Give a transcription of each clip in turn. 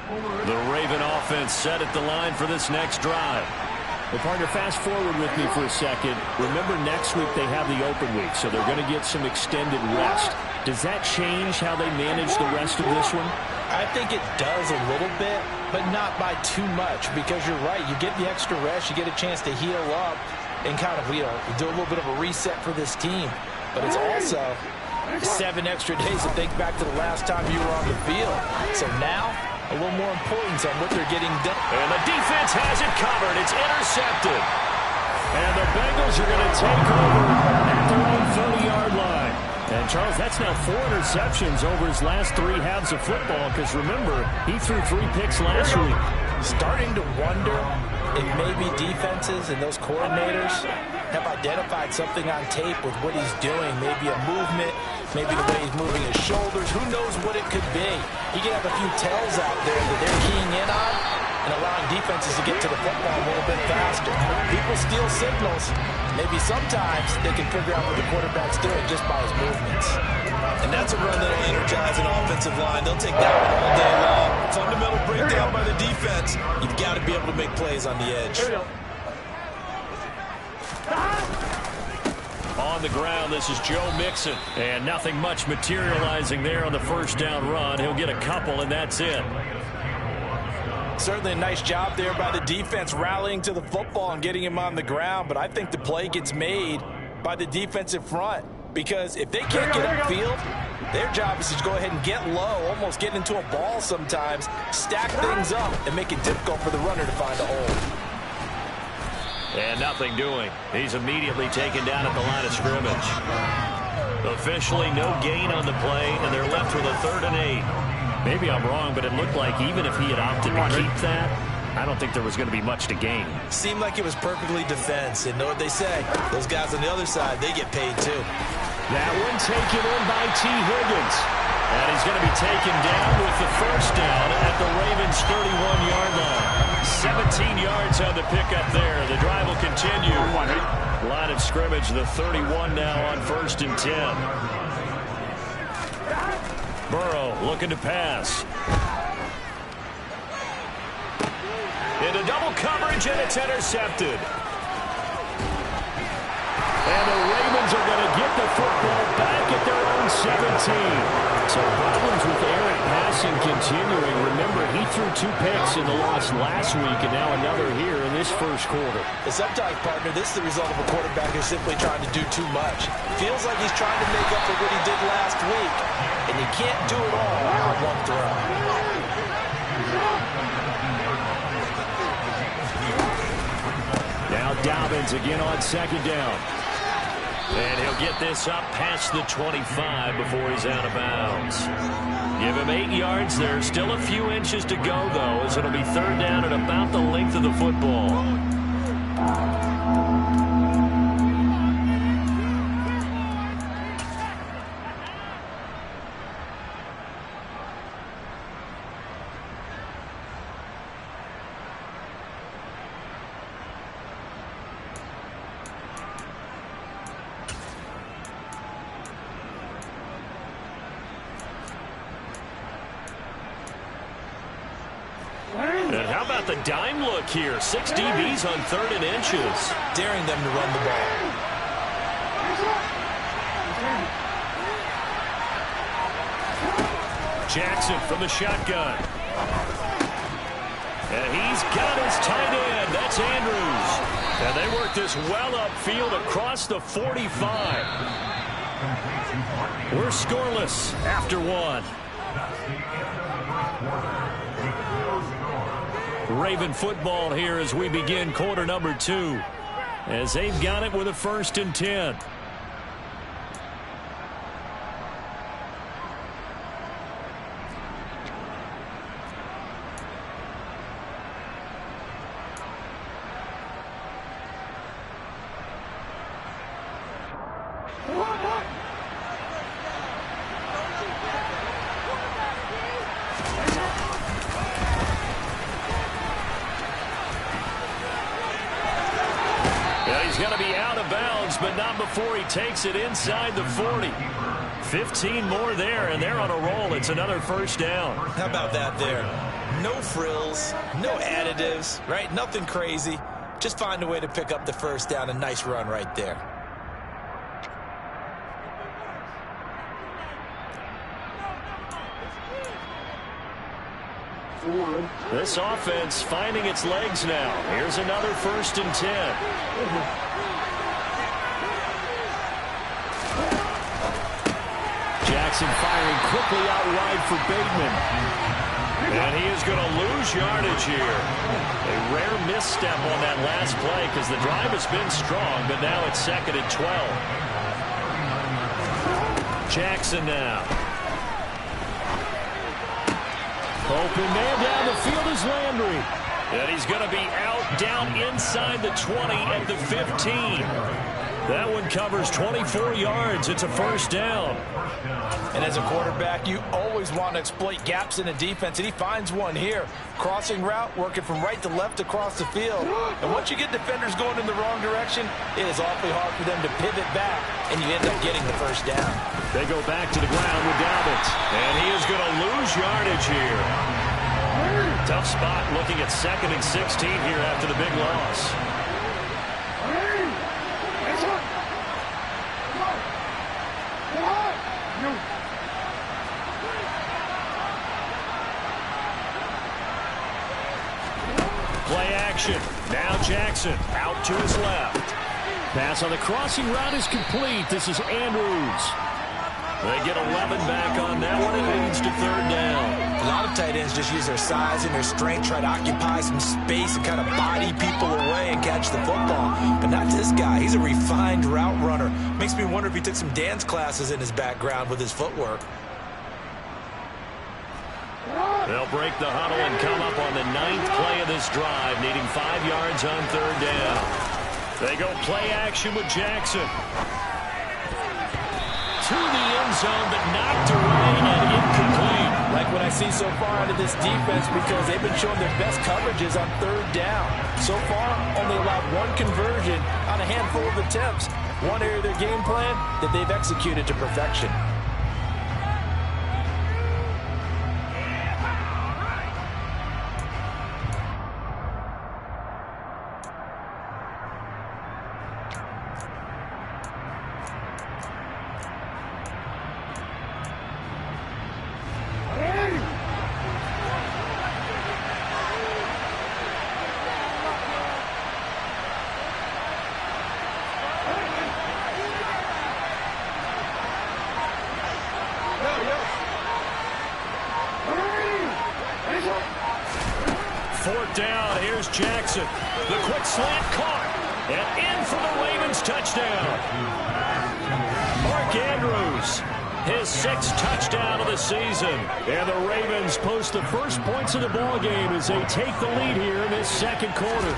The Raven offense set at the line for this next drive. Well, partner, fast forward with me for a second. Remember, next week they have the open week, so they're going to get some extended rest. Does that change how they manage the rest of this one? I think it does a little bit, but not by too much, because you're right. You get the extra rest, you get a chance to heal up and kind of, do a little bit of a reset for this team. But it's also 7 extra days to think back to the last time you were on the field. So now, a little more importance on what they're getting done. And the defense has it covered. It's intercepted. And the Bengals are going to take over at their own 30-yard line. And, Charles, that's now 4 interceptions over his last 3 halves of football, because, remember, he threw 3 picks last week. Starting to wonder if maybe defenses and those coordinators have identified something on tape with what he's doing. Maybe a movement, maybe the way he's moving his shoulders. Who knows what it could be? He could have a few tells out there that they're keying in on and allowing defenses to get to the football a little bit faster. People steal signals. Maybe sometimes they can figure out what the quarterback's doing just by his movements. And that's a run that'll energize an offensive line. They'll take that one all day long. Fundamental breakdown by the defense. You've got to be able to make plays on the edge. On the ground, this is Joe Mixon. And nothing much materializing there on the first down run. He'll get a couple, and that's it. Certainly a nice job there by the defense rallying to the football and getting him on the ground. But I think the play gets made by the defensive front, because if they can't get upfield, their job is to go ahead and get low, almost get into a ball sometimes, stack things up, and make it difficult for the runner to find a hole. And nothing doing. He's immediately taken down at the line of scrimmage. Officially no gain on the play, and they're left with a 3rd and 8. Maybe I'm wrong, but it looked like even if he had opted to keep that, I don't think there was going to be much to gain. Seemed like it was perfectly defense. And know what they say? Those guys on the other side, they get paid too. That one taken in by T. Higgins. And he's going to be taken down with the first down at the Ravens' 31-yard line. 17 yards on the pickup there. The drive will continue. Line of scrimmage, the 31 now on 1st and 10. Burrow looking to pass. Into double coverage, and it's intercepted. And the Ravens are going to get the football back at their own 17. So problems with Aaron passing continuing. Remember, he threw 2 picks in the loss last week, and now another here in this first quarter. And sometimes, partner, this is the result of a quarterback who's simply trying to do too much. Feels like he's trying to make up for what he did last week, and you can't do it all on one throw. Now Dobbins again on 2nd down. And he'll get this up past the 25 before he's out of bounds. Give him 8 yards there. Still a few inches to go, though, as it'll be 3rd down at about the length of the football. And how about the dime look here? 6 DBs on 3rd and inches. Daring them to run the ball. Jackson from the shotgun. And he's got his tight end. That's Andrews. And they work this well upfield across the 45. We're scoreless after 1. Raven football here as we begin quarter number 2, as they've got it with a 1st and 10. He's going to be out of bounds, but not before he takes it inside the 40. 15 more there, and they're on a roll. It's another 1st down. How about that there? No frills, no additives, right? Nothing crazy. Just find a way to pick up the first down. A nice run right there. This offense finding its legs now. Here's another 1st and 10. Jackson firing quickly out wide for Bateman. And he is going to lose yardage here. A rare misstep on that last play because the drive has been strong, but now it's 2nd and 12. Jackson now. Open man down the field is Landry. And he's going to be out down inside the 20 at the 15. That one covers 24 yards. It's a 1st down. And as a quarterback, you always want to exploit gaps in a defense, and he finds one here. Crossing route, working from right to left across the field. And once you get defenders going in the wrong direction, it is awfully hard for them to pivot back, and you end up getting the 1st down. They go back to the ground with Dalvin. And he is going to lose yardage here. Tough spot looking at 2nd and 16 here after the big loss. Play action. Now Jackson out to his left. Pass on the crossing route is complete. This is Andrews. They get 11 back on that one. It leads to 3rd down. A lot of tight ends just use their size and their strength, try to occupy some space and kind of body people away and catch the football. But not this guy. He's a refined route runner. Makes me wonder if he took some dance classes in his background with his footwork. They'll break the huddle and come up on the 9th play of this drive, needing 5 yards on 3rd down. They go play action with Jackson. To the end zone, but knocked away and incomplete. Like what I see so far out of this defense, because they've been showing their best coverages on 3rd down. So far, only allowed 1 conversion on a handful of attempts. One area of their game plan that they've executed to perfection. Down, here's Jackson. The quick slant caught. And in for the Ravens touchdown. Mark Andrews, his 6th touchdown of the season. And the Ravens post the first points of the ball game as they take the lead here in this 2nd quarter.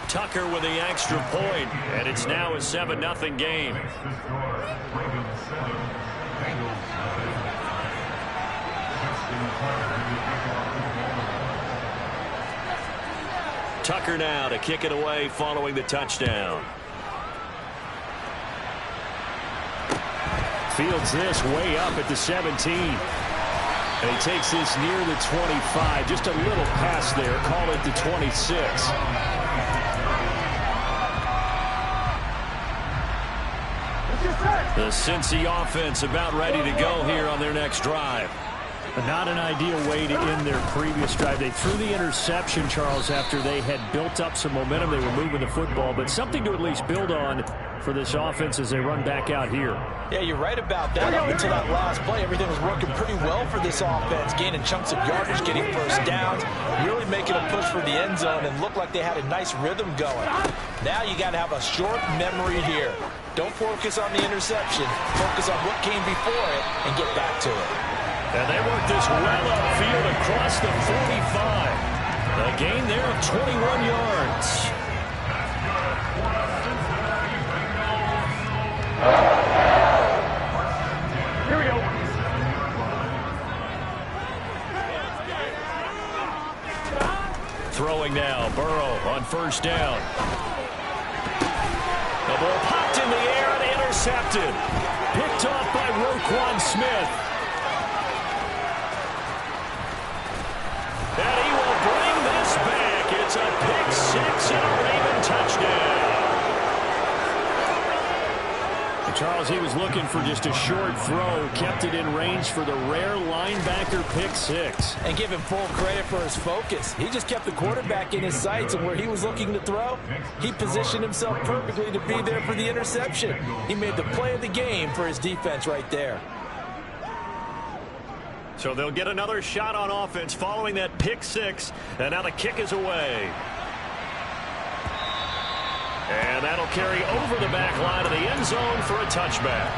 Tucker with the extra point, and it's now a 7-0 game. Tucker now to kick it away following the touchdown. Fields this way up at the 17. And he takes this near the 25. Just a little pass there. Call it the 26. The Cincy offense about ready to go here on their next drive. But not an ideal way to end their previous drive. They threw the interception, Charles, after they had built up some momentum. They were moving the football, but something to at least build on for this offense as they run back out here. Yeah, you're right about that. Up until that last play, everything was working pretty well for this offense, gaining chunks of yardage, getting 1st downs, really making a push for the end zone, and looked like they had a nice rhythm going. Now you got to have a short memory here. Don't focus on the interception. Focus on what came before it and get back to it. And they work this well upfield across the 45. A gain there of 21 yards. Here we go. Throwing now, Burrow on 1st down. The ball popped in the air and intercepted. Picked off by Roquan Smith. Charles, he was looking for just a short throw, kept it in range for the rare linebacker pick six. And give him full credit for his focus. He just kept the quarterback in his sights, and where he was looking to throw, he positioned himself perfectly to be there for the interception. He made the play of the game for his defense right there. So they'll get another shot on offense following that pick six, and now the kick is away. And that'll carry over the back line of the end zone for a touchback.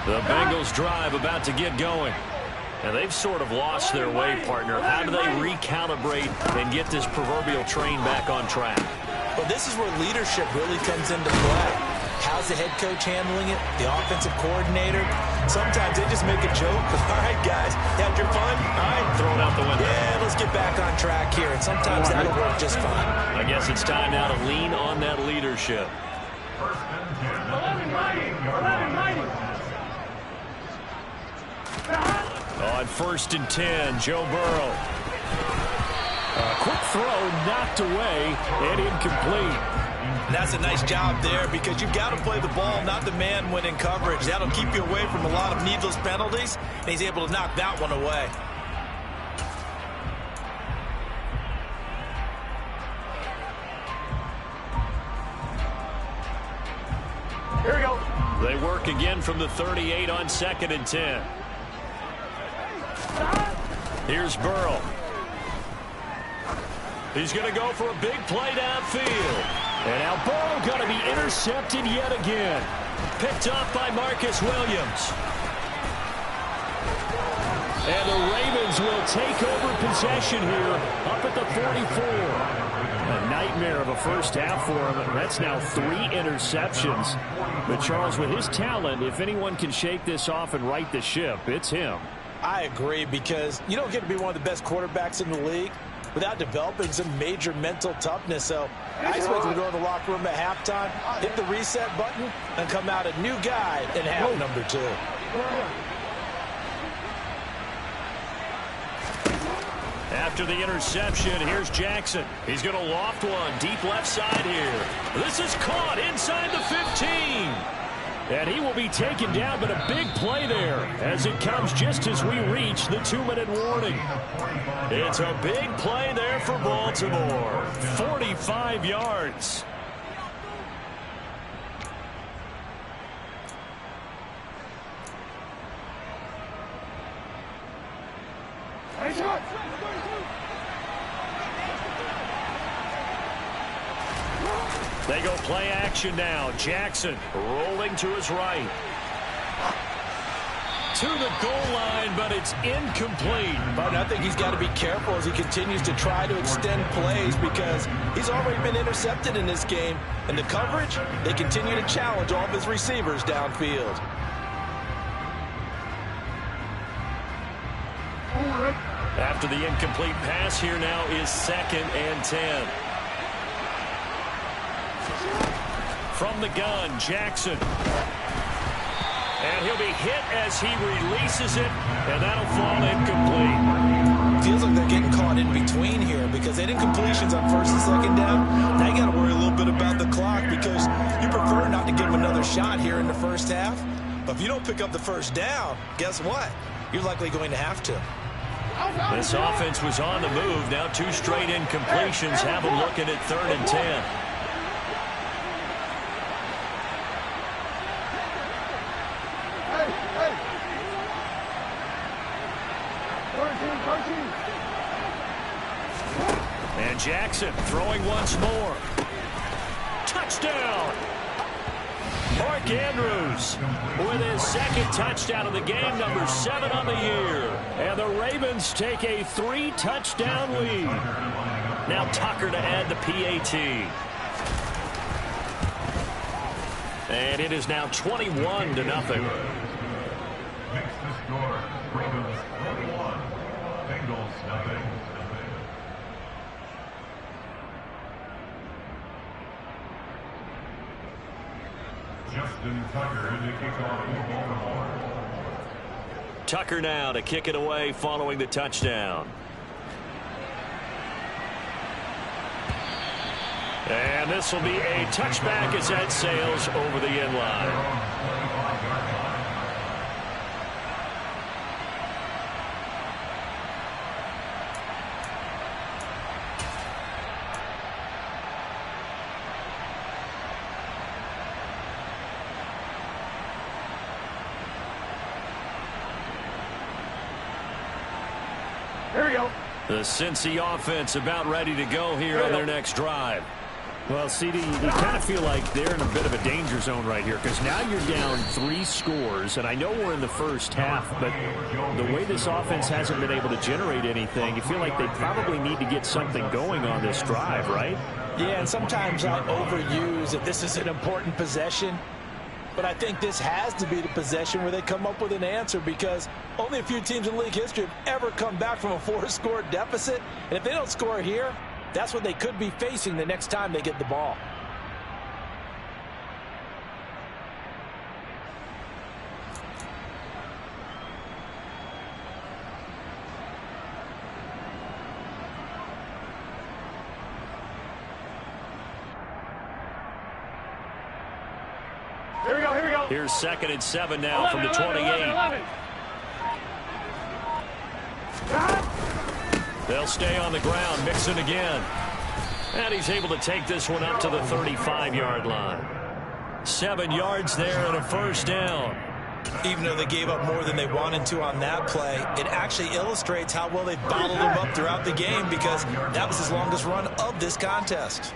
The Bengals drive about to get going. And they've sort of lost their way, partner. How do they recalibrate and get this proverbial train back on track? Well, this is where leadership really comes into play. How's the head coach handling it? The offensive coordinator? Sometimes they just make a joke. All right, guys, had your fun? All right. Throw it out the window. Yeah, let's get back on track here. And sometimes that'll work just fine. I guess it's time now to lean on that leadership. On 1st and 10, Joe Burrow. A quick throw knocked away and incomplete. And that's a nice job there because you've got to play the ball, not the man when in coverage. That'll keep you away from a lot of needless penalties, and he's able to knock that one away. Here we go. They work again from the 38 on 2nd and 10. Here's Burrow. He's going to go for a big play downfield. And now Burrow going to be intercepted yet again. Picked off by Marcus Williams. And the Ravens will take over possession here up at the 44. A nightmare of a first half for him. That's now 3 interceptions. But Charles, with his talent, if anyone can shake this off and right the ship, it's him. I agree, because you don't get to be one of the best quarterbacks in the league without developing some major mental toughness. So I expect him to go in the locker room at halftime, hit the reset button, and come out a new guy in half number 2. After the interception, here's Jackson. He's going to loft one deep left side here. This is caught inside the 15. And he will be taken down, but a big play there as it comes just as we reach the 2-minute warning. It's a big play there for Baltimore. 45 yards. They go play action now. Jackson rolling to his right. To the goal line, but it's incomplete. But I think he's got to be careful as he continues to try to extend plays, because he's already been intercepted in this game. And the coverage, they continue to challenge all of his receivers downfield. After the incomplete pass, here now is 2nd and 10. From the gun, Jackson. And he'll be hit as he releases it, and that'll fall incomplete. Feels like they're getting caught in between here, because they had incompletions on 1st and 2nd down. Now you got to worry a little bit about the clock, because you prefer not to give them another shot here in the first half. But if you don't pick up the first down, guess what? You're likely going to have to. This offense was on the move. Now 2 straight incompletions have them looking at 3rd and 10. And Jackson throwing once more. Touchdown! Mark Andrews with his 2nd touchdown of the game, number 7 on the year. And the Ravens take a 3-touchdown lead. Now Tucker to add the PAT. And it is now 21-0. Makes the score. Ravens 21, Bengals nothing. Justin Tucker to kick off for Baltimore. Tucker now to kick it away following the touchdown. And this will be a touchback as that sails over the end line. There we go. The Cincy offense about ready to go here on their next drive. Well, CD, you kind of feel like they're in a bit of a danger zone right here because now you're down 3 scores, and I know we're in the first half, but the way this offense hasn't been able to generate anything, you feel like they probably need to get something going on this drive, right? Yeah, and sometimes I overuse that this is an important possession, but I think this has to be the possession where they come up with an answer because only a few teams in league history have ever come back from a 4-score deficit, and if they don't score here, that's what they could be facing the next time they get the ball. Here we go, here we go. Here's 2nd and 7 now from the 28. They'll stay on the ground. Mixon again. And he's able to take this one up to the 35-yard line. 7 yards there and a first down. Even though they gave up more than they wanted to on that play, it actually illustrates how well they bottled him up throughout the game because that was his longest run of this contest.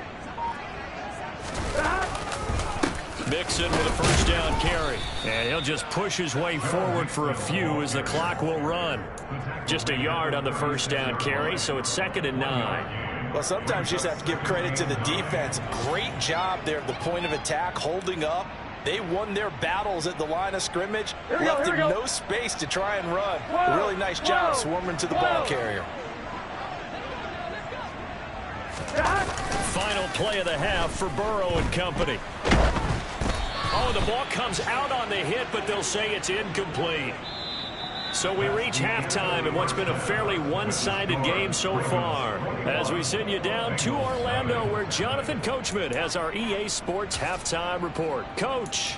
Mixon with a first down carry. And he'll just push his way forward for a few as the clock will run. Just a yard on the first down carry, so it's 2nd and 9. Well, sometimes you just have to give credit to the defense. Great job there at the point of attack, holding up. They won their battles at the line of scrimmage, left him no space to try and run. A really nice job swarming to the ball carrier. Final play of the half for Burrow and company. Oh, the ball comes out on the hit, but they'll say it's incomplete. So we reach halftime in what's been a fairly one-sided game so far. As we send you down to Orlando, where Jonathan Coachman has our EA Sports Halftime Report. Coach.